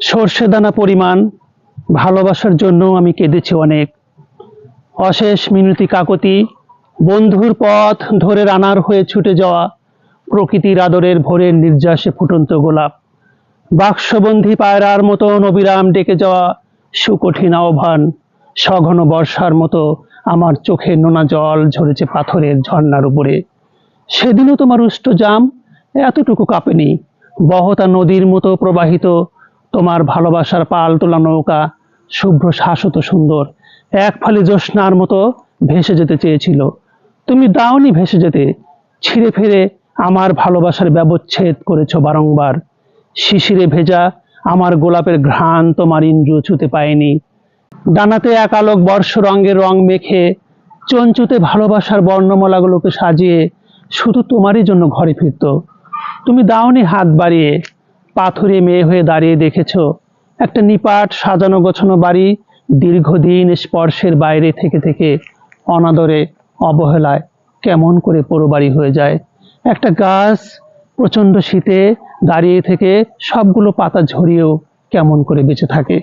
সর্ষে দানা পরিমাণ ভালোবাসার জন্য আমি কেঁদেছি অনেক। অশেষ মিনতি কাকতি, বন্ধুর পথ ধরে রানার হয়ে ছুটে যাওয়া, প্রকৃতির আদরের ভোরের নির্যাসে ফুটন্ত গোলাপ, বাক্সবন্ধী পায়রার মতো অবিরাম ডেকে যাওয়া সুকঠিন আহ্বান, সঘন বর্ষার মতো আমার চোখে নোনা জল ঝরেছে পাথরের ঝর্ণার উপরে। সেদিনও তোমার উষ্ঠজাম এতটুকু কাঁপেনি। বহতা নদীর মতো প্রবাহিত তোমার ভালোবাসার পাল তোলা নৌকা শুভ্র শাশ্বত সুন্দর এক ফালি জ্যোৎস্নার মতো ভেসে যেতে চেয়েছিল। তুমি দাওনি ভেসে যেতে, ছিঁড়ে ফিরে আমার ভালোবাসার ব্যবচ্ছেদ করেছ বারংবার। শিশিরে ভেজা আমার গোলাপের ঘ্রাণ তোমার ইন্দ্রিয় ছুঁতে পায়নি। ডানাতে এক আলোক বর্ষ রঙের রং মেখে চঞ্চুতে ভালোবাসার বর্ণমালাগুলোকে সাজিয়ে শুধু তোমারই জন্য ঘরে ফিরত। তুমি দাওনি হাত বাড়িয়ে, পাথরে মেয়ে হয়ে দাঁড়িয়ে দেখেছ একটা নিপাট সাজানো গোছানো বাড়ি দীর্ঘদিন স্পর্শের বাইরে থেকে থেকে অনাদরে অবহেলায় কেমন করে পোড়োবাড়ি হয়ে যায়। একটা গাছ প্রচণ্ড শীতে দাঁড়িয়ে থেকে সবগুলো পাতা ঝরিয়েও কেমন করে বেঁচে থাকে।